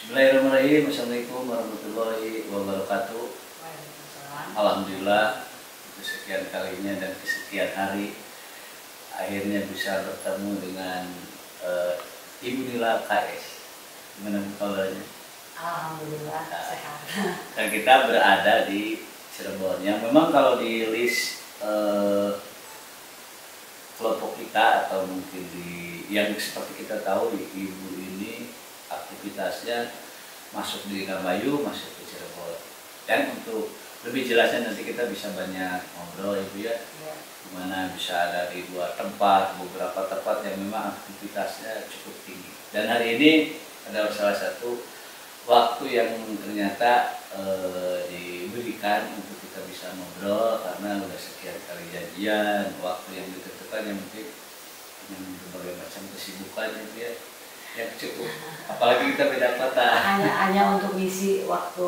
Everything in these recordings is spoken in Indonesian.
Bismillahirrahmanirrahim. Assalamualaikum warahmatullahi wabarakatuh. Alhamdulillah, kesekian kalinya dan kesekian hari akhirnya bisa bertemu dengan Ibu Nila KS. Gimana kabarnya? Alhamdulillah sehat. Dan kita berada di Cirebon. Yang memang kalau di list kelompok kita atau mungkin di yang seperti kita tahu, Ibu ini aktivitasnya masuk di Indramayu, masuk ke Cirebon. Dan untuk lebih jelasnya nanti kita bisa banyak ngobrol Ibu ya. Dimana bisa ada di dua tempat, beberapa tempat yang memang aktivitasnya cukup tinggi. Dan hari ini adalah salah satu waktu yang ternyata diberikan untuk kita bisa ngobrol, karena udah sekian kali janjian, waktu yang ditentukan yang mungkin dengan berbagai macam kesibukan ya, yang cukup, apalagi kita beda kota. Hanya untuk ngisi waktu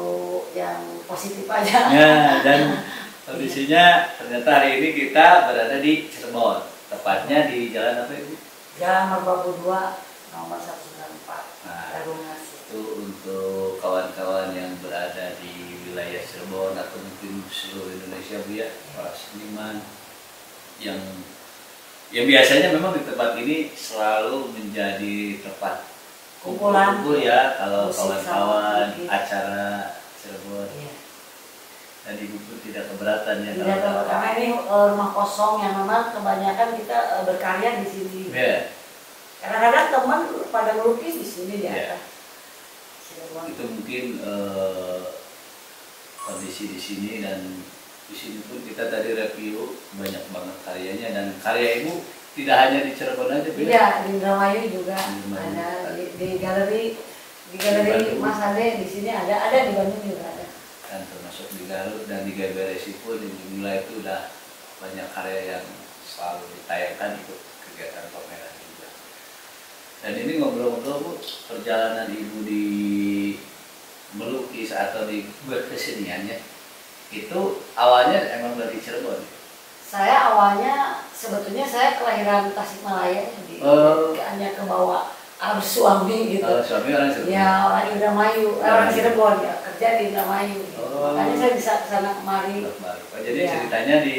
yang positif aja. Ya, dan kondisinya ternyata hari ini kita berada di Cirebon, tepatnya di jalan apa Ibu? Jalan Merbabu 2 nomor 194. Nah, Garungasih. itu untuk kawan-kawan yang berada di wilayah Cirebon atau mungkin seluruh Indonesia Bu ya, para seniman yang biasanya memang di tempat ini selalu menjadi tempat kumpulan ya, kalau musik kawan-kawan sama acara Cirebon. Iya. Dan Ibu pun tidak keberatan ya? Tidak keberatan, karena ini rumah kosong yang memang kebanyakan kita berkarya di sini. Ya. Kadang-kadang teman pada melukis di sini di Iya. atas. Cirebon. Itu mungkin kondisi di sini, dan di sini pun kita tadi review banyak banget karyanya, dan karya ibu tidak hanya di Cirebon aja, Bu. Iya, di Indramayu juga Indramayu. ada di galeri Mas Ade di sini ada di Bandung juga ada. Dan termasuk di Garut dan di GBRSI pun di jumlah itu udah banyak karya yang selalu ditayangkan ikut kegiatan pameran juga. Dan ini ngobrol-ngobrol, Bu, perjalanan ibu di melukis atau di berkeseniannya itu awalnya emang dari Cirebon. Saya awalnya sebetulnya saya kelahiran Tasikmalaya di hanya ke bawah arus suami gitu. Suami orang Cirebon. Ya orang Indramayu, orang Cirebon ya kerja di Indramayu. Makanya saya bisa kesana kemari. Jadi Ya. ceritanya di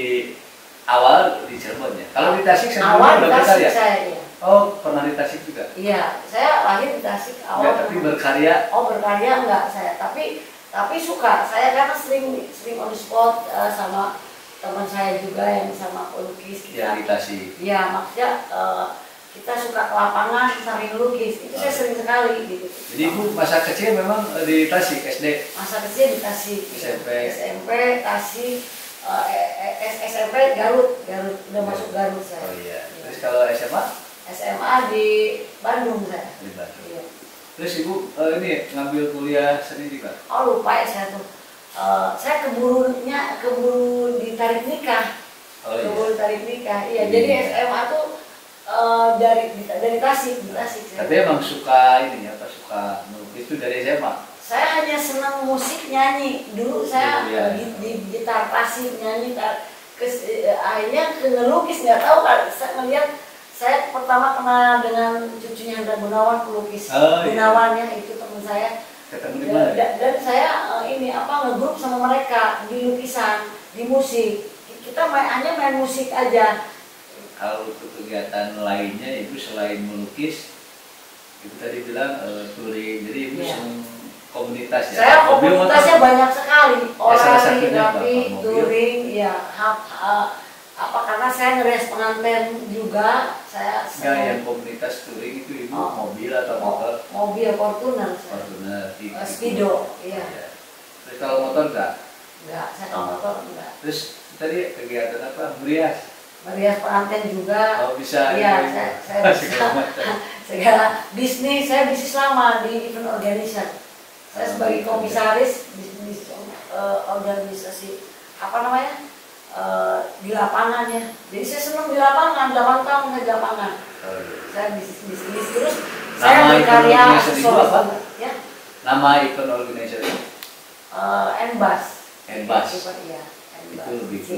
awal di Cirebon ya. Kalau di Tasik saya Awal di belum Tasik ya. saya ya. Oh, pernah di Tasik juga? Iya, saya lahir di Tasik Enggak, awal. tapi berkarya. Oh berkarya enggak saya, tapi suka. Saya karena sering on the spot sama teman saya juga yang sama pelukis Ya, kita. di Tasik. Ya maksudnya kita suka ke lapangan sambil lukis. Itu saya sering sekali gitu. Jadi ibu masa kecil memang di Tasik SD. Masa kecil di Tasik. SMP. SMP Tasik. SMP Garut udah masuk Garut saya. Oh iya. Terus kalau SMA SMA di Bandung saya. di Bandung. Iya. Terus ibu ini ngambil kuliah seni juga? Oh lupa ya saya tuh. Saya keburu ditarik nikah. Oh iya. Keburu tarik nikah. Iya. Iya. Jadi SMA tuh dari Tasik, di Tasik. Tapi emang suka ini ya, suka melukis itu dari SMA. Saya hanya senang musik nyanyi. Dulu saya Iya. di gitar klasik nyanyi. Akhirnya ke ngelukis nggak tahu kan. Saya ngeliat saya pertama kenal dengan cucunya Hendra Gunawan pelukis. Oh, iya. Gunawan ya itu teman saya. Ketemu di mana? Dan saya ngegrup sama mereka di lukisan, di musik. Kita hanya main musik aja. Kalau untuk kegiatan lainnya ibu selain melukis, ibu tadi bilang touring, jadi ibu Iya. senang komunitas ya? Saya Mobil, komunitasnya motor? banyak sekali. salah Olahraga, satunya apa? tapi Mobil? touring, ya karena saya ngeres pengantin juga. Saya Enggak, yang komunitas touring itu ibu Oh. mobil atau motor? mobil Fortuner, saya. Fortuner, Speedo, iya. Terus kalau motor enggak? Enggak, saya kalau motor enggak. Terus tadi kegiatan apa? Berias? Merias pengantin juga. Oh bisa? Iya, ini, saya Ibu? bisa. Segala macam. Segala bisnis, saya bisnis lama di event organizer. Saya sebagai komisaris bisnis organisasi apa namanya di lapangan ya. Jadi saya senang di lapangan, 8 tahun saya di lapangan. Oh, iya. Saya bisnis terus. Nama Saya berkarya event organizer itu apa? ya. Nama event organizer itu? Enbas. Enbas. Iya. Itu lebih ke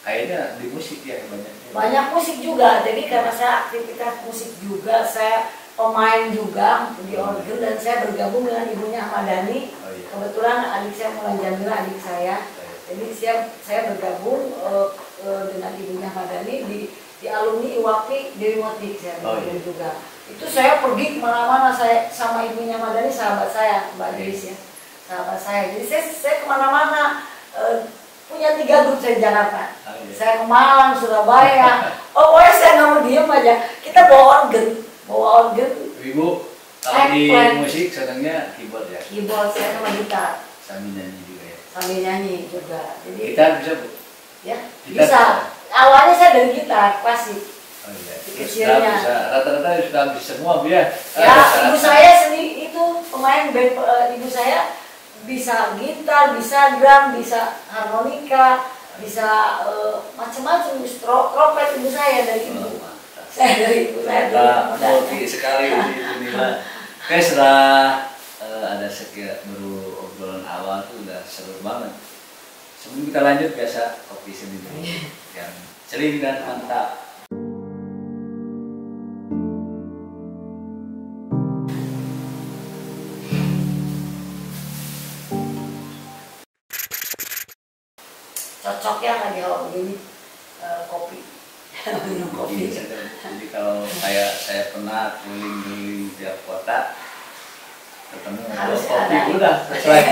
kayaknya di musik ya banyaknya. Banyak musik juga, jadi karena saya aktivitas musik juga, saya pemain juga di organ, dan saya bergabung dengan ibunya Ahmad Dhani. Oh, iya. Kebetulan adik saya Mulan Jamila, adik saya. Jadi saya bergabung dengan ibunya Ahmad Dhani di alumni IWAPI Dewi Motik saya bergabung juga. Itu saya pergi kemana-mana, saya sama ibunya Ahmad Dhani, sahabat saya Mbak Deis ya, sahabat saya. Jadi saya kemana-mana. Punya 3 grup saya di Jakarta. Oh, iya. Saya ke Malang, Surabaya. Oh, pokoknya saya nggak mau diem aja. Kita bawa organ. Ibu kalau di Eggplant. musik senangnya keyboard ya? Keyboard saya sama gitar, Sambil nyanyi juga ya? sambil nyanyi juga. Jadi Gitar bisa Bu? ya Gitar bisa. Awalnya saya dari gitar klasik. Oh iya. Di Terus kecilnya. bisa, rata-rata sudah bisa semua Bu ya? Ya, ibu saya sendiri itu pemain band. Ibu saya bisa gitar, bisa drum, bisa harmonika, bisa macam-macam, trompet ibu saya dari ibu. Oh, mantap. Saya dari ibu saya dulu. Multi sekali di Nila. Oke, setelah ada sekian baru obrolan awal tuh udah seru banget. Sebelum kita lanjut biasa kopi sendiri yang celing dan mantap. Cocoknya lagi kalau begini kopi. Minum kopi. Jadi kalau saya pernah keliling-keliling tiap kota ketemu Harus kopi ada. udah sesuai.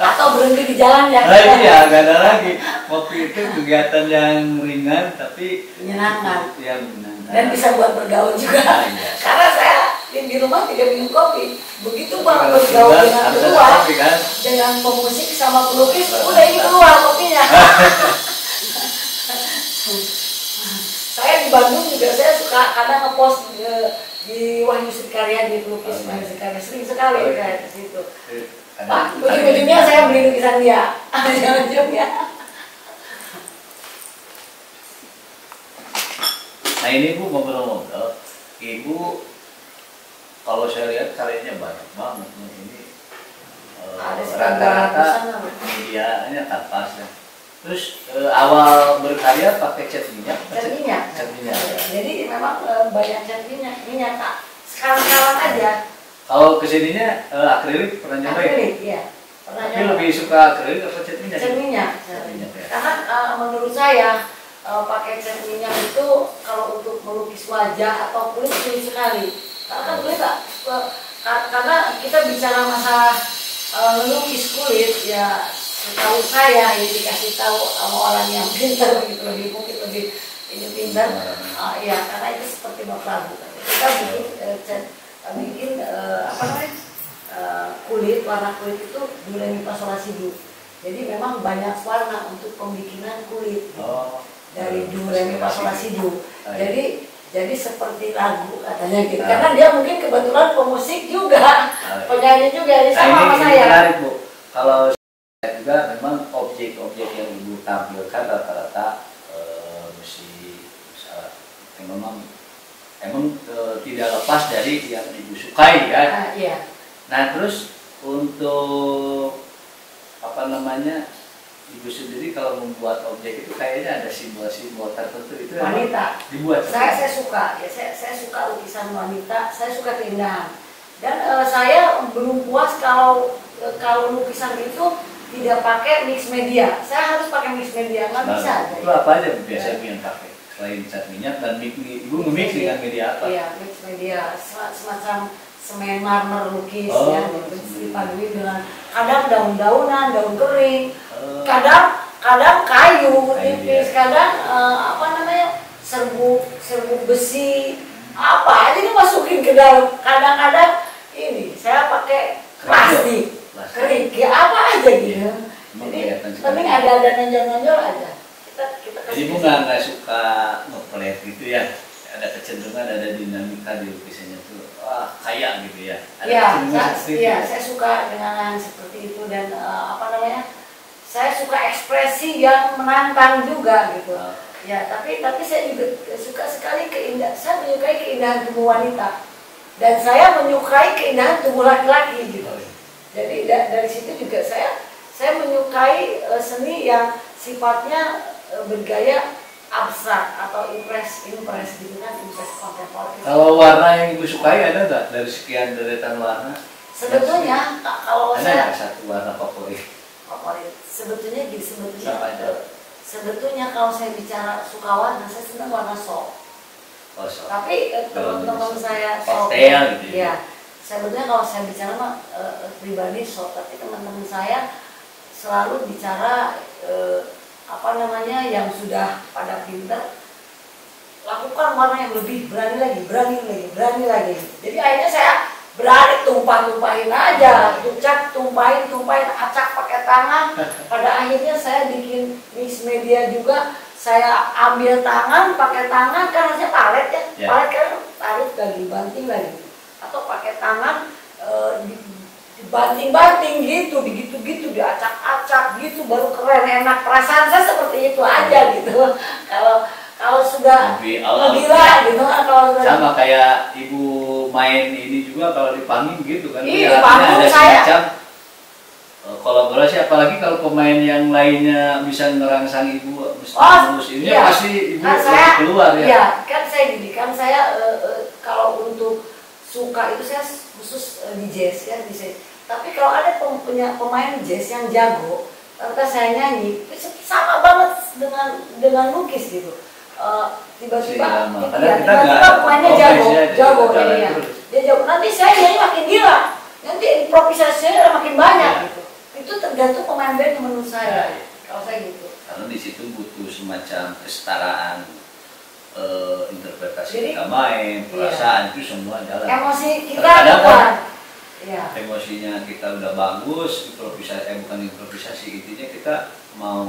Atau berhenti di jalan ya. Nah, iya, nggak ada lagi. Kopi itu kegiatan yang ringan tapi menyenangkan. Ya, menyenangkan. Dan bisa buat bergaul juga. Iya. Karena saya di rumah tidak minum kopi. Begitu Bang Kalau bergaul sudah, dengan harus keluar, ada kopi, kan? dengan pemusik sama pelukis, udah ini keluar kopinya. Saya di Bandung juga saya suka kadang ngepost di Wahyu Karya di pelukis Wahyu Karya sering sekali kayak di situ. Pak, ujung-ujungnya saya beli lukisan dia. Ujung-ujungnya. Nah ini Bu ngobrol-ngobrol, Ibu kalau saya lihat karyanya banyak banget ini. Rata-rata medianya kanvas ya. Terus awal berkarya pakai cat minyak? Cat minyak. Cat minyak. Jadi memang banyak cat minyak Kak. Sekarang-sekarang aja. Kalau kesininya akrilik pernah nyobain? Akrilik, iya. Tapi lebih suka akrilik atau cat minyak? Cat minyak. Ya. Karena menurut saya pakai cat minyak itu kalau untuk melukis wajah atau kulit sulit sekali. Karena kan kulit karena kita bicara masalah melukis kulit ya. Tahu saya ini dikasih tahu sama orang yang pintar gitu, mungkin lebih ini pintar, ya karena itu seperti bapak kita bikin apa namanya kulit, warna kulit itu do re mi fa sol la si do. Jadi memang banyak warna untuk pembikinan kulit dari do re mi fa sol la si do. Jadi seperti lagu katanya gitu. Karena dia mungkin kebetulan pemusik juga, penyanyi juga, jadi sama sama saya. Menarik Bu, kalau juga memang objek-objek yang Ibu tampilkan rata-rata musik yang emang tidak lepas dari yang Ibu sukai kan. Iya. Nah terus untuk apa namanya Ibu sendiri kalau membuat objek itu kayaknya ada simbol-simbol tertentu itu wanita dibuat. Saya suka ya, saya suka lukisan wanita, saya suka keindahan dan saya belum puas kalau lukisan itu tidak pakai mix media. Saya harus pakai mix media, nggak bisa. Itu apa aja biasanya yang pakai selain cat minyak dan Ibu nge-mix dengan media apa? Iya, mix media semacam semen marmer lukis ya, dipadui dengan kadang daun-daunan, daun kering, kadang kayu tipis, kadang apa namanya serbuk besi, apa aja dimasukin ke dalam. Kadang-kadang ini saya pakai plastik. Kering, ya apa aja gitu. Jadi penting ada nonjol-nonjol aja. Kita jadi Bu nggak suka nge-plate gitu ya? Ada kecenderungan, ada dinamika di lukisannya tuh, wah kaya gitu ya? Iya, saya suka dengan yang seperti itu dan apa namanya? Saya suka ekspresi yang menantang juga gitu. Ya, tapi saya juga suka sekali keindahan. Saya menyukai keindahan tubuh wanita dan saya menyukai keindahan tubuh laki-laki gitu. Jadi dari situ juga saya menyukai seni yang sifatnya bergaya abstrak atau impres gitu kan, impres kontemporer. Kalau warna yang Ibu sukai ada nggak dari sekian deretan warna? Sebetulnya kalau saya ada satu warna favorit. Sebetulnya kalau saya bicara suka warna, saya senang warna soft. Tapi teman-teman saya soft gitu ya. Sebetulnya kalau saya bicara pribadi soft, tapi teman-teman saya selalu bicara apa namanya yang sudah pada pinter, lakukan warna yang lebih berani lagi. Jadi akhirnya saya berani tumpahin aja, tumpahin, acak pakai tangan. Pada akhirnya saya bikin mix media juga, saya ambil pakai tangan kan harusnya palet ya, palet kan tarik lagi, banting lagi. Atau pakai tangan dibanting-banting gitu, diacak-acak gitu, baru keren, enak. Perasaan saya seperti itu aja gitu. Kalau sudah gila gitu kan, kalau sama kayak Ibu main ini juga kalau di panggung gitu kan. Iya, panggung ada saya semacam kolaborasi, apalagi kalau pemain yang lainnya bisa ngerangsang Ibu ini iya. pasti Ibu kan saya keluar ya. Iya, kan saya kalau untuk suka itu saya khusus di jazz ya, di jazz. Tapi kalau ada pemain jazz yang jago, ketika saya nyanyi itu sama banget dengan lukis gitu. Tiba-tiba pemainnya jago ya. Dia jago. Nanti saya nyanyi makin gila, nanti improvisasinya makin banyak gitu. Itu tergantung pemain band menurut saya. Kalau saya gitu. Karena di situ butuh semacam kesetaraan interpretasi Jadi, kita main, perasaan itu semua jalan. Emosi kita Terkadang kan kuat. Iya. emosinya kita udah bagus, improvisasi bukan improvisasi, intinya kita mau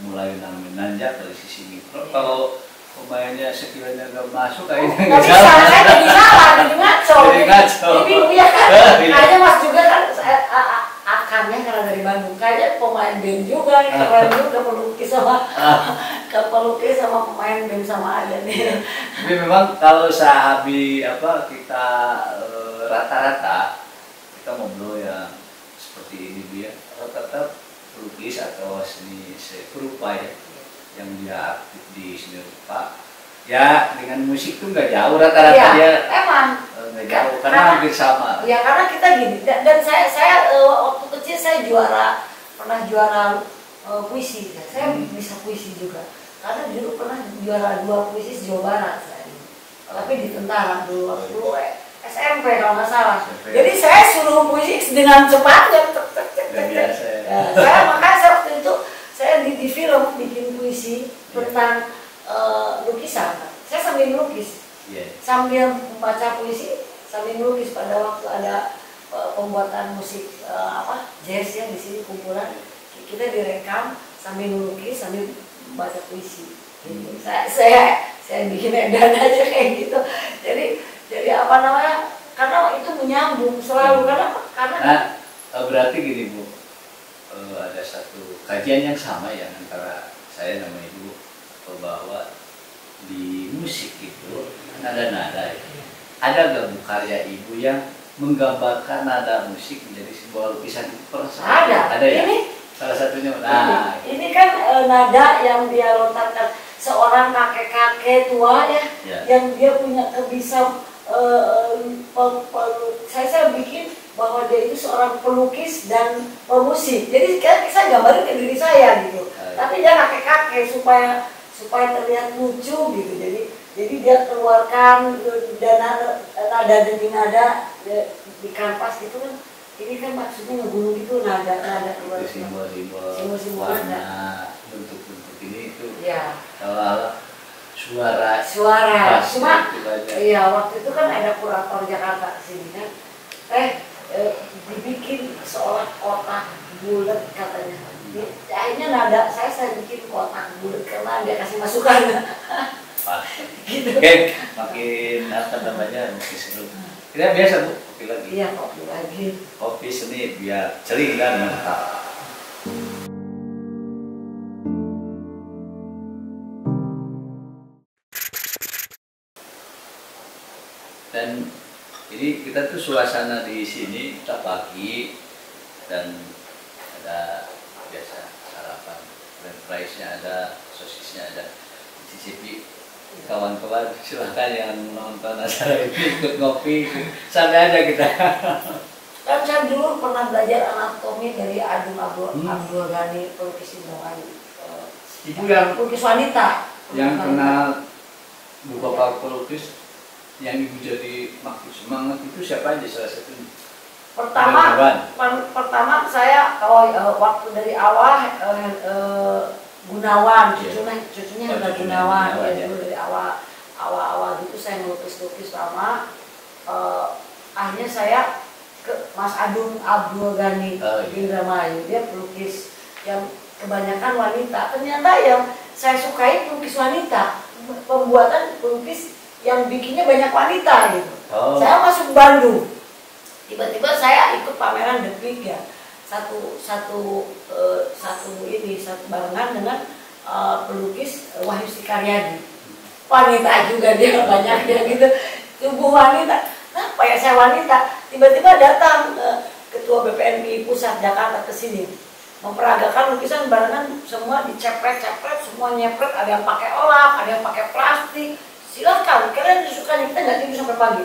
mulai nanjak dari sisi mikro. Kalau pemainnya sekiranya nggak masuk kayaknya Nggak bisa, saya jadi salah, jadi ngaco. Jadi ngaco. Jadi bingung ya kan. Kayaknya Mas juga kan akannya karena dari Bandung. Kayaknya pemain band juga, keren juga pelukis sama pemain band sama aja nih. Tapi memang kalau sahabi kita rata-rata kita ngobrol yang seperti ini dia rata-rata pelukis atau seni rupa ya, yang dia aktif di seni rupa ya, dengan musik tuh nggak jauh rata-rata Ya, dia emang nggak jauh karena hampir sama. Ya karena kita gini, dan saya waktu kecil saya pernah juara puisi, saya bisa puisi juga karena dulu pernah juara 2 puisi Jawa Barat saya. Tapi di tentara dulu waktu SMP kalau nggak salah. Jadi saya suruh puisi dengan cepatnya. Biasa ya. Saya makanya waktu itu saya di film bikin puisi tentang lukisan. Saya sambil melukis, sambil membaca puisi, sambil melukis. Pada waktu ada pembuatan musik jazz ya di sini kumpulan, kita direkam sambil melukis sambil membaca puisi. Saya bikin edan aja kayak gitu. Jadi apa namanya? Karena itu menyambung selalu karena berarti gini Bu, ada satu kajian yang sama ya antara saya sama Ibu bahwa di musik itu nada-nada ya. Ada gak Bu karya Ibu yang menggambarkan nada musik menjadi sebuah lukisan perasaan? Ada ya? Ini salah satunya. Nah, ini kan nada yang dia lontarkan seorang kakek-kakek tua ya, yang dia punya saya bikin bahwa dia itu seorang pelukis dan pemusik. Jadi saya gambarin ke diri saya gitu. Tapi dia kakek-kakek supaya terlihat lucu gitu. Jadi dia keluarkan nada demi nada di kanvas gitu kan. Ini kan maksudnya ngegunung itu nada keluar. Simbol-simbol nada. Bentuk-bentuk ini itu. Ya. Kalau suara. Cuma iya waktu itu kan ada kurator Jakarta sini kan. Dibikin seolah kotak bulat katanya. Akhirnya nada saya bikin kotak bulat karena dia kasih masukan. Gitu. Oke, makin makin seru. Kita biasa Bu, kopi lagi. Iya, kopi lagi. Kopi seni biar celing dan mantap. Dan ini kita tuh suasana di sini kita pagi dan ada biasa sarapan, french fries-nya ada, sosisnya ada, cicipi. Kawan-kawan silahkan yang nonton acara ini ikut ngopi, santai aja kita. Kan saya dulu pernah belajar anatomi dari Adung Abdul Ghani, pelukis Indonesia. Ibu yang pelukis wanita. Yang kenal Bu Bapak pelukis yang Ibu jadi makin semangat itu siapa aja salah satunya? Pertama saya waktu dari awal Gunawan, cucunya udah Gunawan ya, dulu dari awal gitu saya ngelukis lama. Akhirnya saya ke Mas Adung Abdul Ghani di Indramayu, dia pelukis yang kebanyakan wanita. Ternyata yang saya sukai pelukis wanita, pembuatan pelukis yang bikinnya banyak wanita gitu. Saya masuk Bandung, tiba-tiba saya ikut pameran The Peak ya. Satu barengan dengan pelukis Wahyu Sikaryadi, wanita juga dia banyaknya gitu, tubuh wanita. Apa ya saya wanita? Tiba-tiba datang ketua BPNI pusat Jakarta ke sini memperagakan lukisan barengan, semua dicepret-cepret, semua nyepret, ada yang pakai olak, ada yang pakai plastik. Silakan kalian disukanya, kita nggak tidur sampai pagi.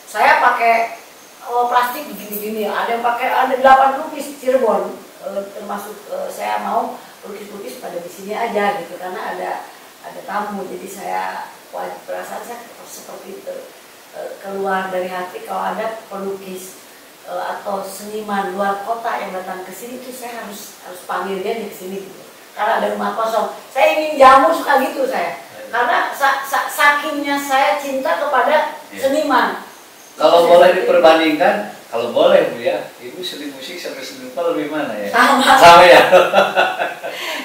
Saya pakai plastik begini-gini, ada yang pakai, ada 8 lukis Cirebon, termasuk saya mau lukis-lukis pada di sini aja gitu karena ada tamu, jadi saya perasaan saya seperti itu, keluar dari hati. Kalau ada pelukis atau seniman luar kota yang datang ke sini tuh saya harus panggil dia di sini gitu. karena ada rumah kosong. Saya ingin jamu suka gitu saya. Karena sakingnya saya cinta kepada seniman. Kalau boleh diperbandingkan, kalau boleh Bu ya, Ibu seni musik sampai seni rupa lebih mana ya? Sama ya.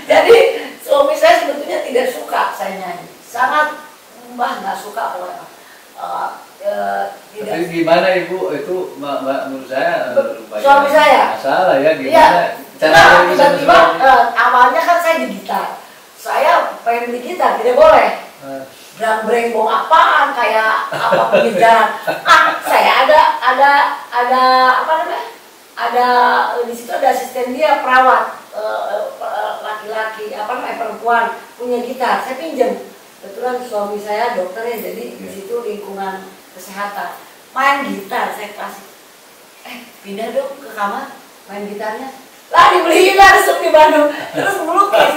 Jadi suami saya sebetulnya tidak suka saya nyanyi, sangat nggak suka pokoknya. Tidak. Tapi gimana Ibu itu menurut saya suami saya masalah ya gimana? Ya, Cara tiba-tiba awalnya kan saya di gitar, saya pengen di gitar tidak boleh. Brang-breng bong apaan kayak apa pengejaran. Saya ada apa namanya? Ada di situ ada asisten dia perawat laki-laki apa namanya perempuan punya gitar. Saya pinjam. Kebetulan suami saya dokternya jadi di situ lingkungan kesehatan. Main gitar saya kasih. Pindah dong ke kamar main gitarnya. Lah dibeliin langsung di Bandung. Terus melukis.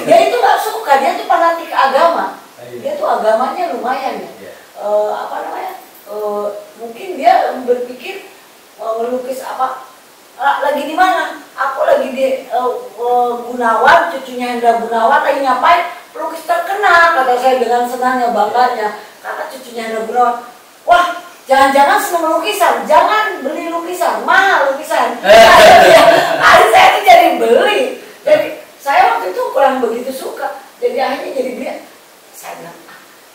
Dia itu nggak suka, dia tuh fanatik agama. Dia tuh agamanya lumayan ya. Apa namanya? Mungkin dia berpikir melukis apa? Lagi di mana? Aku lagi di Gunawan, cucunya Hendra Gunawan lagi ngapain? Pelukis terkenal, kata saya dengan senangnya, bangganya. Karena cucunya Hendra Gunawan, wah jangan-jangan senang lukisan, jangan beli lukisan, mahal lukisan. Saya itu jadi beli. Jadi saya waktu itu kurang begitu suka. Jadi akhirnya jadi dia. Saya bilang,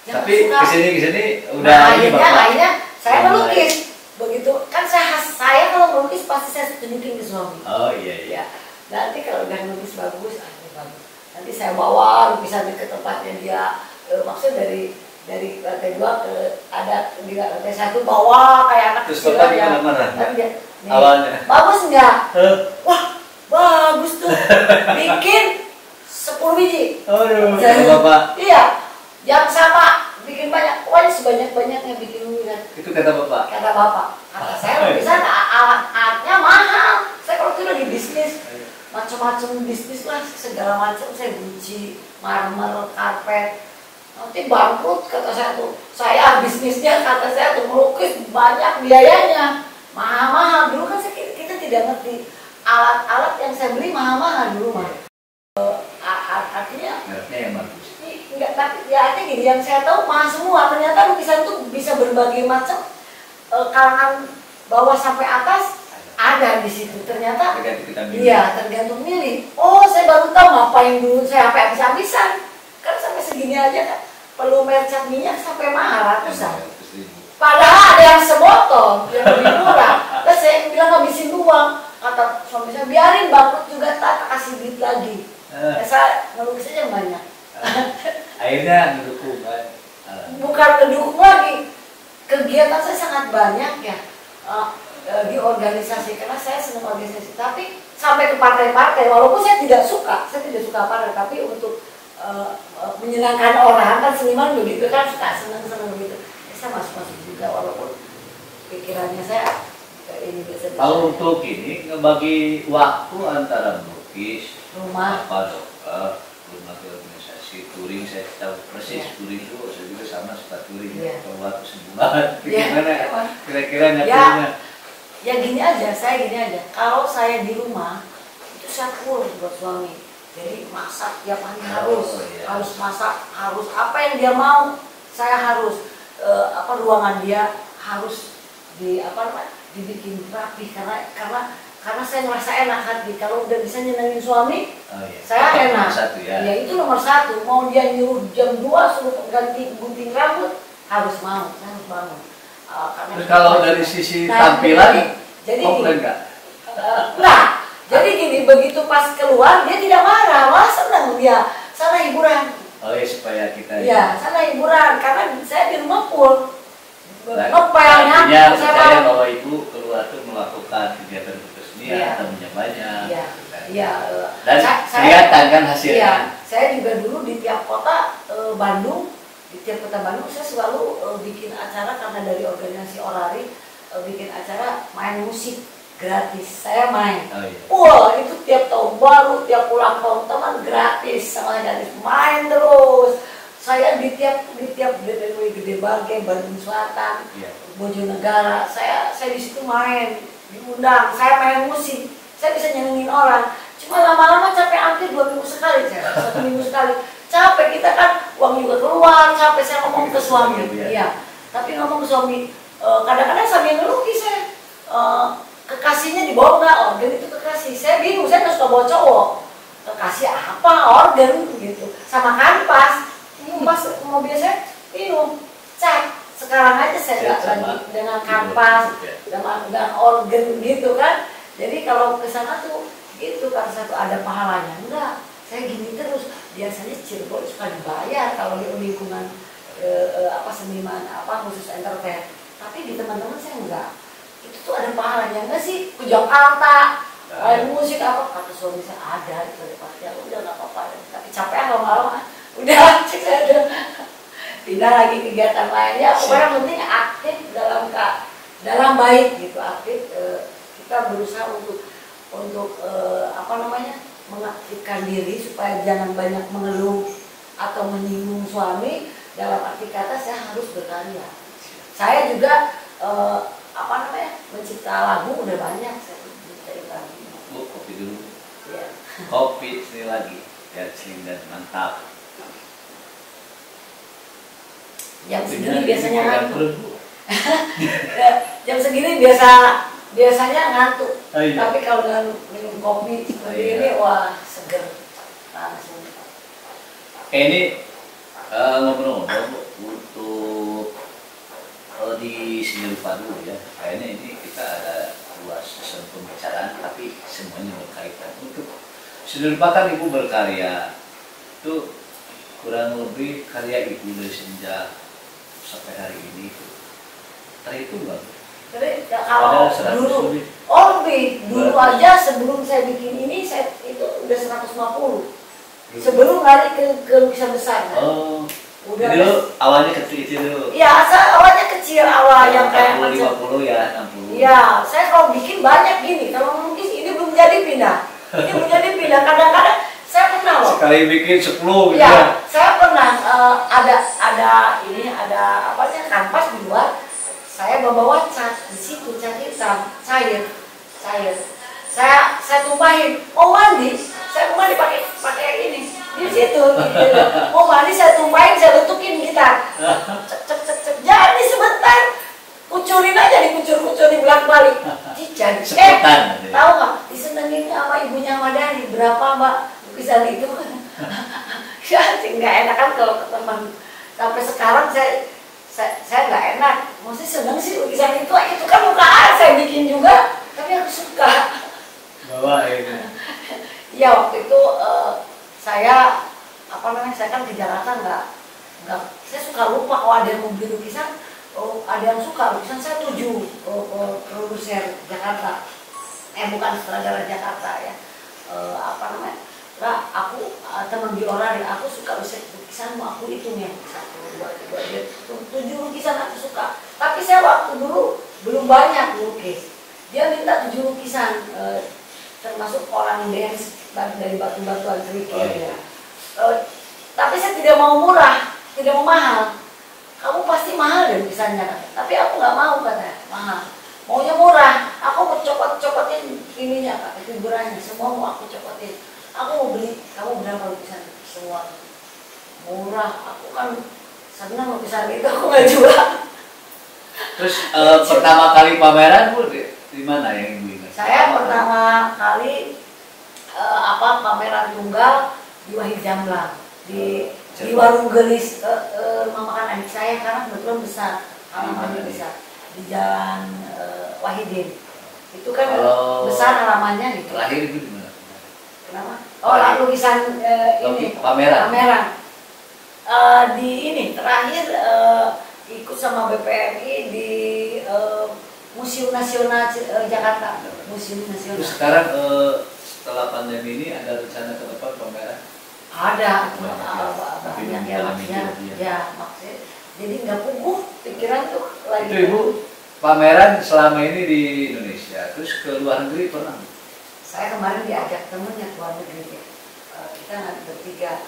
tapi kesini udah akhirnya saya melukis. Begitu kan saya kalau melukis pasti saya tunjukin ke suami. Oh iya. Nanti kalau udah melukis bagus, ini bagus. Nanti saya bawa lukisannya ke tempatnya dia. Maksud dari lantai 2 ke ada di lantai 1 bawa kayak anak kecil aja. Awalnya bagus enggak? Wah bagus tuh. Bikin 10 biji. Aduh, Bapak. Iya. Yang sama bikin banyak, pokoknya sebanyak-banyaknya bikin lukisan. Itu kata Bapak? Kata Bapak. Kata saya lukisan alat-alatnya mahal. Saya kalau itu lagi bisnis, macam-macam bisnis lah, segala macam saya benci, marmer, karpet. Nanti bangkrut kata saya tuh. Saya bisnisnya kata saya tuh melukis banyak biayanya, mahal-mahal. Dulu kan kita tidak ngerti alat-alat yang saya beli mahal-mahal dulu mah. Artinya yang bagus. Enggak, tapi ya artinya gini, yang saya tahu mahal semua. Ternyata lukisan itu bisa berbagai macam kalangan bawah sampai atas ada di situ. Ternyata iya tergantung milih. Oh saya baru tahu ngapain dulu saya sampai habis-habisan. Kan sampai segini aja kan perlu mercat minyak sampai mahal ratusan. Padahal ada yang sebotol yang lebih murah. Terus saya bilang habisin uang. Kata suami saya biarin bangkrut juga tak kasih duit lagi. Saya ngelukis aja banyak. Akhirnya mendukung kan? Bukan mendukung lagi, kegiatan saya sangat banyak ya di organisasi karena saya senang organisasi. Tapi sampai ke partai-partai, walaupun saya tidak suka partai, tapi untuk menyenangkan orang kan seniman begitu kan suka senang begitu. Saya masuk juga walaupun pikirannya saya ini biasa. Kalau untuk ini ngebagi waktu antara melukis, rumah, rumah ke organisasi, touring saya tahu persis touring itu saya juga sama suka touring kalau waktu sebulan gimana kira-kira ngaturnya? Ya gini aja, saya gini aja. Kalau saya di rumah itu saya full buat suami. Jadi masak tiap hari harus masak, harus apa yang dia mau saya harus ruangan dia harus dibikin rapi karena saya ngerasa enak hati kalau udah bisa nyenengin suami. Saya enak. Ya itu nomor 1. Mau dia nyuruh jam 2 suruh ganti gunting rambut harus mau, saya harus bangun. Terus kalau dari sisi tampilan komplain nggak? Enggak. Jadi gini, begitu pas keluar dia tidak marah, malah senang dia. Sana hiburan. Oh ya supaya kita. Iya, sana hiburan karena saya di rumah full. Artinya percaya bahwa ibu keluar tuh melakukan kegiatan kesenian atau menyambanya. Iya. Dan kelihatan kan hasilnya. Iya, saya juga dulu di tiap kota Bandung, saya selalu bikin acara karena dari organisasi Orari bikin acara main musik gratis. Saya main. Wah itu tiap tahun baru, tiap ulang tahun teman gratis sama gratis main terus. Saya di tiap Gede Bage, Bandung Selatan, Bojonegara, saya di situ main, diundang, saya main musik. saya bisa nyenengin orang. Cuma lama-lama capek, hampir 2 minggu sekali saya, 1 minggu sekali. Capek, kita kan uang juga keluar, capek. Saya ngomong ke suami, iya. Tapi ngomong ke suami, kadang-kadang sambil ngelukis saya, kekasihnya dibawa nggak organ itu kekasih. Saya bingung, saya nggak suka bawa cowok. Kekasih apa organ gitu, sama kanvas. Ini pas mobil saya bingung, cat. Sekarang aja saya nggak lagi dengan kanvas, dengan organ gitu kan. Jadi kalau ke sana tuh gitu kan, satu ada pahalanya. Enggak, saya gini terus. Biasanya Cirebon suka dibayar kalau di lingkungan seniman khusus entertain. Tapi di teman-teman saya enggak. Itu tuh ada pahalanya enggak sih? Ke Jakarta, musik apa? Kata suami saya ada itu pasti. Udah nggak apa-apa. Tapi capek lama-lama. Udah saya ada pindah lagi kegiatan lainnya. Pokoknya penting aktif dalam baik gitu, aktif. Kita berusaha untuk mengaktifkan diri supaya jangan banyak mengeluh atau menyinggung suami. Dalam arti kata saya harus berkarya. Saya juga mencipta lagu udah banyak saya menciptain lagu. Kopi dulu. Ya. Kopi sini lagi, biar sering dan mantap. Jam segini biasanya ngantuk. Jam segini biasanya ngantuk. Oh, iya. Tapi kalau minum kopi seperti ini, wah seger langsung. Ini ngobrol-ngobrol untuk di Seni Rupa dulu ya. Kayaknya ini kita ada 2 sesi pembicaraan, tapi semuanya berkaitan. Untuk Seni Rupa kan Ibu berkarya, itu kurang lebih karya Ibu dari sejak sampai hari ini. Terhitung nggak? Jadi kalau dulu, dulu aja sebelum saya bikin ini, saya itu udah 150. Sebelum lari ke lukisan besar. Kan? Oh, udah. Dulu awalnya kecil dulu. Iya, awalnya kecil, yang kayak 50 ya, 60. Iya, saya kalau bikin banyak gini. Kalau melukis ini belum jadi pindah. Ini belum jadi pindah. Kadang-kadang saya pernah loh. Sekali bikin 10 gitu ya. Ya. Saya pernah ada kanvas di luar. Saya bawa cat di situ, cat hitam, cair. Saya tumpahin. Mau mandi, saya mandi pakai ini di situ. Gitu. Mau mandi saya tumpahin, saya letukin gitar. Cek. Jadi sebentar, kucurin aja, dikucur bolak-balik. Jadi, tahu nggak? Disenengin sama ibunya Madani. Berapa Mbak lukisan itu? Ya, nggak enak kan kalau ke teman. Sampai sekarang saya nggak enak. Maksudnya seneng sih lukisan itu kan muka saya bikin juga, tapi aku suka. Bawa ini. Iya, waktu itu saya kan ke Jakarta nggak, saya suka lupa kalau ada yang mau beli lukisan. Ada yang suka lukisan saya 7 produser Jakarta, bukan sutradara Jakarta ya. Aku teman biora, aku suka lukisanmu, aku hitung ya 1, 2, 3, 7 lukisan aku suka. Tapi saya waktu dulu belum banyak lukis. Dia minta 7 lukisan, termasuk orang dance dari batu-batuan kerikil ya. Tapi saya tidak mau murah, tidak mau mahal. Kamu pasti mahal deh lukisannya, tapi aku nggak mau katanya mahal. Maunya murah, aku mau copotin ininya kak, figurannya, semua mau aku copotin. Aku mau beli, kamu berapa lukisan semua? Murah, aku kan senang lukisan itu, aku nggak jual. Terus pertama kali pameran Bu di mana yang Ibu ingat? Saya pertama kali pameran tunggal di Wahid Jamblang, di warung gelis, rumah makan adik saya karena kebetulan besar, halamannya besar di Jalan Wahidin. Itu kan besar halamannya gitu. Terakhir itu di mana? Kenapa? Lukisan ini pameran. Di ini terakhir ikut sama BPMI di Museum Nasional Jakarta. Museum Nasional. Terus sekarang setelah pandemi ini ada rencana ke depan pameran? Ada, banyak ya maksudnya. Ya maksudnya. Jadi nggak puguh pikiran tuh lagi. Itu Ibu pameran selama ini di Indonesia, terus ke luar negeri pernah? Saya kemarin diajak temennya ke luar negeri. Kita bertiga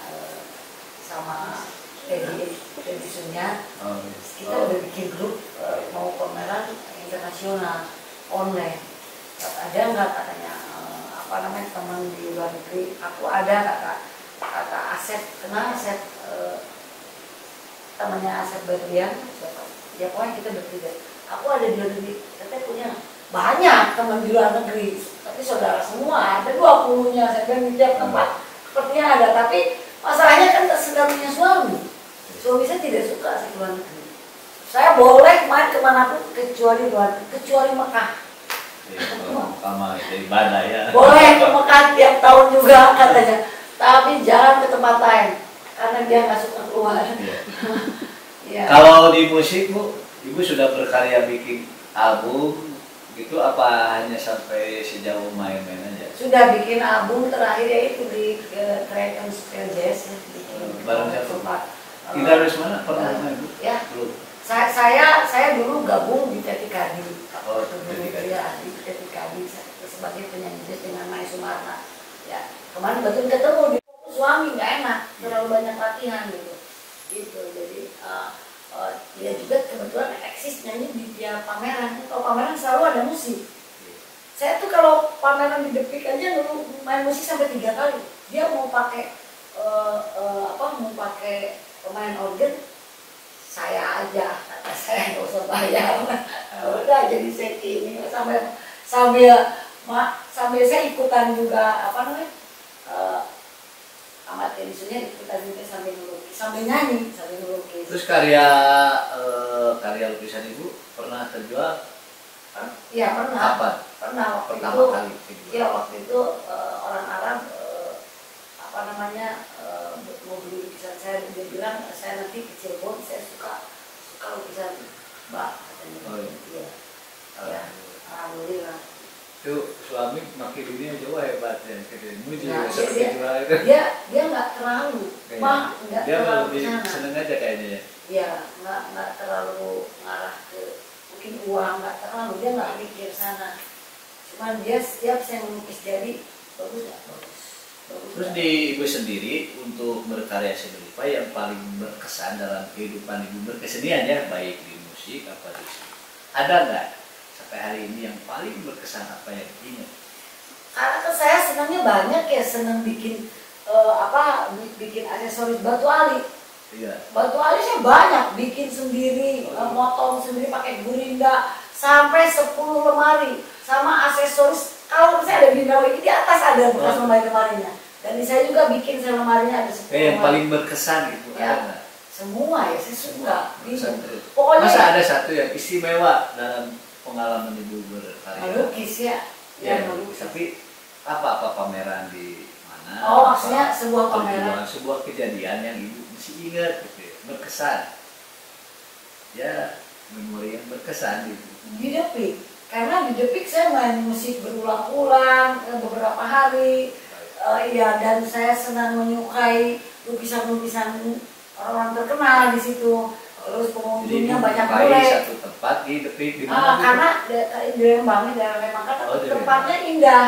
sama Teddy Sunya. Kita udah bikin grup mau pameran internasional online. Ada nggak katanya apa namanya teman di luar negeri. Aku ada kata Asep, kenal Asep, temannya Asep Berlian, siapa? Ya pokoknya kita bertiga. Aku ada di luar negeri, katanya punya banyak teman di luar negeri, tapi saudara semua, ada 20-nya, saya bilang di tiap tempat sepertinya ada, tapi masalahnya kan sedang punya suami. Suami saya tidak suka saya ke luar negeri. Saya boleh main kemanapun kecuali luar, kecuali Mekah. Sama ibadah ya. Boleh ke Mekah tiap tahun juga katanya, tapi jangan ke tempat lain karena dia nggak suka keluar. Ya. Kalau di musik Bu, Ibu sudah berkarya bikin album gitu apa hanya sampai sejauh main-main aja? Sudah bikin album terakhir ya itu di Kraken Steel Jazz ya. Bareng siapa? Tidak harus mana pernah main Bu? Ya. Belum. Saya dulu gabung di Teti Kadi. Oh, Teti Kadi. Ya, di Teti Kadi sebagai penyanyi jazz dengan Mai Sumarna. Ya, kemarin betul ketemu di suami nggak enak, terlalu banyak latihan gitu. Gitu, jadi dia juga kebetulan eksis nyanyi di tiap pameran. Kalau pameran selalu ada musik. Saya tuh kalau pameran di Depik aja dulu main musik sampai 3 kali. Dia mau pakai mau pakai pemain organ, saya aja, kata saya nggak usah bayar. Udah jadi setting sambil saya ikutan juga amat isunya ikutan juga sambil melukis, sambil nyanyi, sambil melukis. Terus karya lukisan Ibu pernah terjual? Iya pernah. Kapan? Pernah waktu Pertama itu. kali. Iya waktu itu orang Arab mau beli lukisan saya, dia bilang saya nanti ke Cirebon, saya suka lukisan Mbak katanya. Oh, iya. Ya, alhamdulillah. Itu suami makin dunia jauh hebat ya, muji Nah, seperti jual itu. Dia nggak terlalu, nggak Dia terlalu lebih kesana. seneng aja kayaknya ya. Iya, nggak terlalu ngarah ke mungkin uang, nggak terlalu, dia nggak mikir sana. Cuman dia setiap saya melukis jadi bagus nggak bagus. Terus di Ibu sendiri untuk berkarya sendiri apa yang paling berkesan dalam kehidupan Ibu berkesenian ya, baik di musik apa di sini, ada nggak sampai hari ini yang paling berkesan apa yang diingat? Karena kan saya senangnya banyak ya, senang bikin bikin aksesoris batu ali. Iya. Batu ali saya banyak bikin sendiri, motong sendiri pakai gurinda sampai 10 lemari sama aksesoris. Kalau saya ada di lemari di atas ada bekas lemarinya. Dan saya juga bikin lemarinya ada 10 lemari. Yang paling berkesan itu ya, ada nggak? semua ya saya suka. Pokoknya masa ada satu yang istimewa dalam pengalaman Ibu berkarya? Melukis ya. Ya, melukis. tapi apa pameran di mana? Oh, maksudnya sebuah pameran. Sebuah kejadian yang Ibu masih ingat gitu ya, berkesan. Ya, memori yang berkesan gitu. Di Depik. Karena di Depik saya main musik berulang-ulang beberapa hari. Dan saya senang menyukai lukisan-lukisan orang terkenal di situ. Terus pengunjungnya banyak bule. Satu tempat di Depik di mana? Karena di Lembang, daerah Lembang kan tempatnya indah.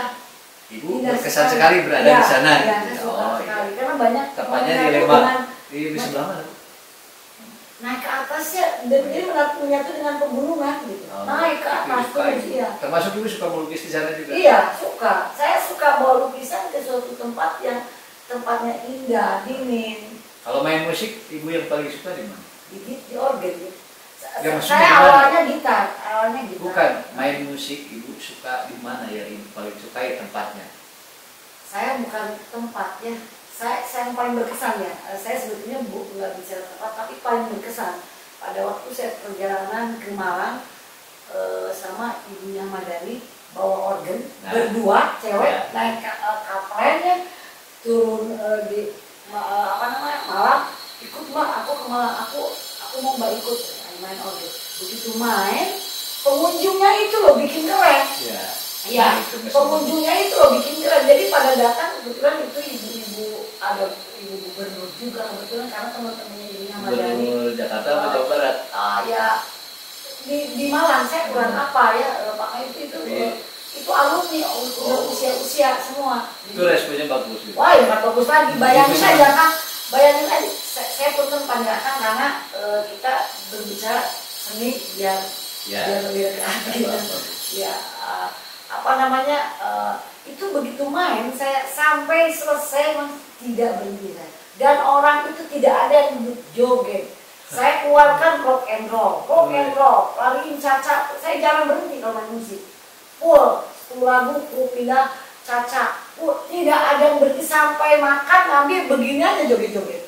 Ibu berkesan sekali berada di sana. Iya, saya suka sekali. Karena banyak tempatnya di Lembang. Di sebelah mana? Naik ke atas ya, dan dia menyatu dengan pegunungan gitu. Naik ke atas terus ya. Termasuk Ibu suka melukis di sana juga? Iya, suka. Saya suka bawa lukisan ke suatu tempat yang tempatnya indah, dingin. Kalau main musik, Ibu yang paling suka di mana? Di organ gitu. Ya, Saya awalnya gitar. Bukan, main musik Ibu suka di mana ya Ibu paling sukai tempatnya? Saya bukan tempat ya. Saya yang paling berkesan ya. Saya sebetulnya nggak bicara tempat, tapi paling berkesan pada waktu saya perjalanan ke Malang sama ibunya Madani bawa organ berdua cewek naik kapalnya turun di Malang, ikut Mbak, aku ke Malang, aku mau Mbak ikut main organ. Begitu main, pengunjungnya itu loh bikin keren. Iya, pengunjungnya itu loh bikin keren. Jadi pada datang kebetulan itu ada ibu gubernur juga kebetulan karena teman-temannya ibunya Madani. Gubernur Jakarta atau Jawa Barat? Ya di Malang saya kurang apa ya, makanya itu alumni udah usia semua. Itu responnya bagus. Wah ya bagus lagi. Bayangin aja kan, saya pun panjangkan karena kita berbicara seni biar lebih kreatif. Ya itu begitu main saya sampai selesai tidak berhenti saya. Dan orang itu tidak ada yang duduk joget. Saya keluarkan rock and roll, lariin Caca, saya jangan berhenti kalau main musik. Full, 10 lagu, pindah Caca, tidak ada yang berhenti sampai makan, ngambil begini aja joget-joget.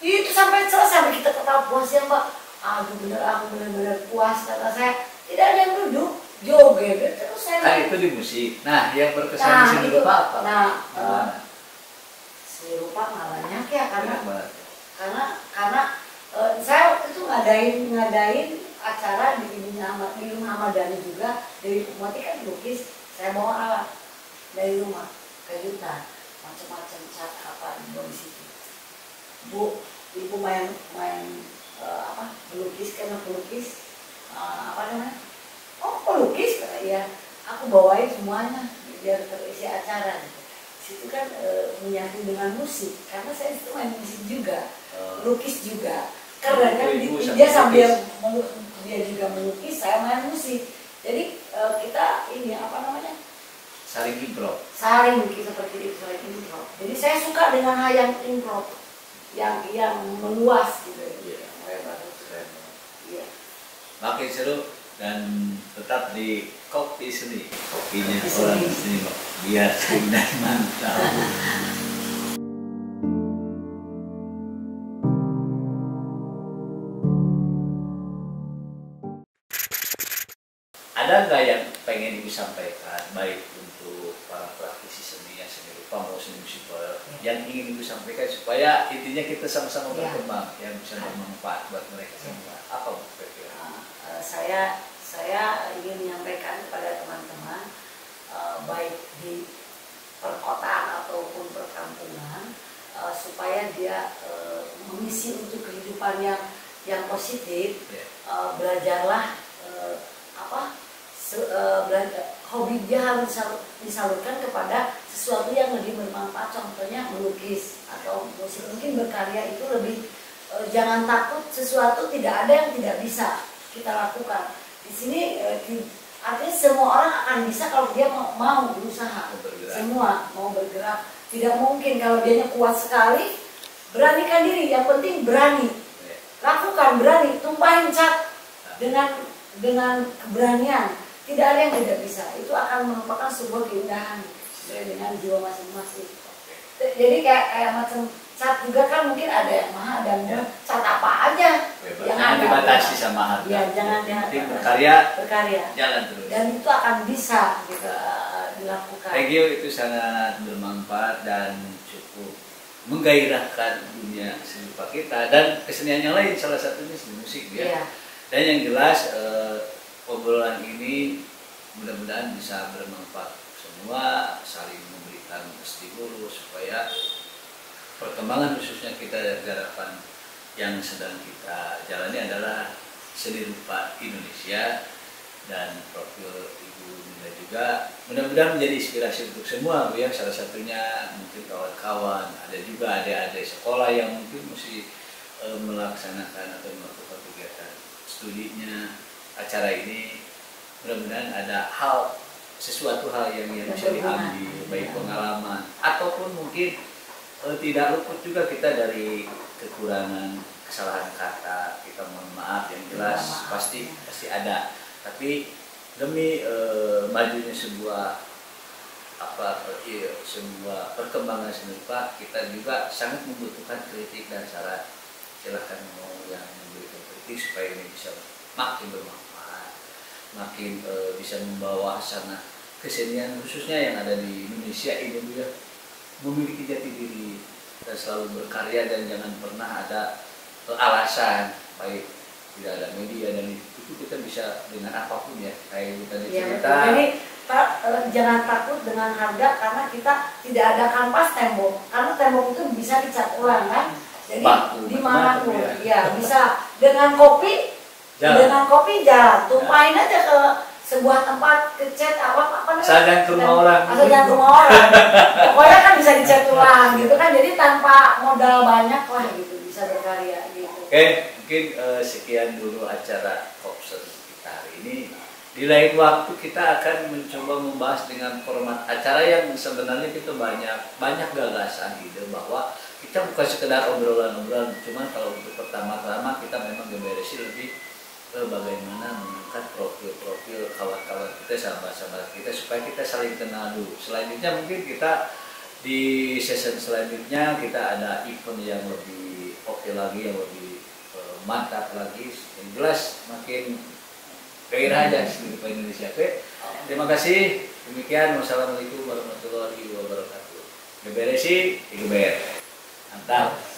Itu sampai selesai, sampai kita ketawa puas ya Mbak. Aduh bener, aku bener-bener puas kata saya. Tidak ada yang duduk, joget terus saya. Kan itu di musik. Nah, yang berkesan di seni rupa apa? Seni rupa malahnya ya karena saya waktu itu ngadain acara di Ilmu Hamadani juga dari Pemati kan lukis, saya bawa alat dari rumah kejutan macam-macam cat apa di situ. Bu, ibu main pelukis karena pelukis apa namanya? Oh pelukis ya, aku bawain semuanya biar terisi acara. Situ kan menyatu dengan musik karena saya itu main musik juga, lukis juga. Karena kan dia sambil dia juga melukis, saya main musik. Jadi kita ini apa namanya? Saling improv. Saling seperti itu, saling improv. Jadi saya suka dengan hal yang improv, yang meluas gitu. Iya. Iya. Makin seru dan tetap di kopi seni. Kopinya orang seni biar sering dan mantap. Ada nggak yang pengen ibu sampaikan baik untuk para praktisi seni yang seni rupa mau seni musikal yang ingin ibu sampaikan supaya intinya kita sama-sama berkembang yang bisa bermanfaat buat mereka semua. Apa bu kira-kira? Saya ingin menyampaikan kepada teman-teman baik di perkotaan ataupun perkampungan supaya dia mengisi untuk kehidupan yang positif. Belajarlah hobi dia harus disalurkan kepada sesuatu yang lebih bermanfaat, contohnya melukis atau musik. Mungkin berkarya itu lebih jangan takut, sesuatu tidak ada yang tidak bisa kita lakukan. Di sini artinya semua orang akan bisa kalau dia mau berusaha. Semua mau bergerak. Tidak mungkin kalau dianya kuat sekali, beranikan diri, yang penting berani. Lakukan, berani, tumpahin cat dengan keberanian. Tidak ada yang tidak bisa. Itu akan merupakan sebuah keindahan dengan jiwa masing-masing. Jadi kayak macam cat juga kan mungkin ada yang mahal dan cat apa aja. Jangan dibatasi sama harga. Ya, jangan berkarya. Jalan terus. Dan itu akan bisa dilakukan. Thank you, itu sangat bermanfaat dan cukup menggairahkan dunia seni rupa kita dan kesenian yang lain, salah satunya seni musik ya. Dan yang jelas obrolan ini mudah-mudahan bisa bermanfaat semua, saling memberikan stimulus supaya perkembangan khususnya kita dari garapan yang sedang kita jalani adalah seni rupa Indonesia, dan profil Ibu Nila juga mudah-mudahan menjadi inspirasi untuk semua Bu ya. Salah satunya mungkin kawan-kawan, ada juga adik-adik sekolah yang mungkin mesti melaksanakan atau melakukan kegiatan studinya acara ini. Mudah-mudahan ada sesuatu hal yang bisa diambil, baik pengalaman ataupun mungkin tidak luput juga kita dari kekurangan, kesalahan kata, kita mohon maaf, yang jelas pasti ada. Tapi demi majunya sebuah perkembangan seni rupa, kita juga sangat membutuhkan kritik dan saran. Silahkan mau yang memberikan kritik supaya ini bisa makin bermanfaat, makin bisa membawa hasanah kesenian khususnya yang ada di Indonesia ini Bu ya, memiliki jati diri dan selalu berkarya, dan jangan pernah ada alasan baik tidak ada media, dan itu kita bisa dengan apapun ya, kayak Ibu tadi cerita. Jadi Pak, jangan takut dengan harga karena kita tidak ada kanvas tembok, karena tembok itu bisa dicat ulang kan. Jadi dimanapun ya bisa dengan kopi jalan, tumpahin aja ke sebuah tempat, ke cat apa asal jangan ke rumah orang, pokoknya kan bisa dicat ulang gitu kan, jadi tanpa modal banyak lah gitu bisa berkarya gitu. Oke, mungkin sekian dulu acara Kopser kita hari ini. di lain waktu kita akan mencoba membahas dengan format acara yang sebenarnya kita banyak gagasan ide bahwa kita bukan sekedar obrolan-obrolan, cuman kalau untuk pertama-tama kita memang beresin lebih bagaimana mengangkat profil-profil kawan-kawan kita, sahabat-sahabat kita supaya kita saling kenal dulu. Selanjutnya mungkin kita di season selanjutnya kita ada event yang lebih oke lagi, yang lebih mantap lagi. Yang jelas makin gairah aja di Indonesia. Oke. Terima kasih. Demikian. Wassalamualaikum warahmatullahi wabarakatuh. Geberesi, geber. Mantap.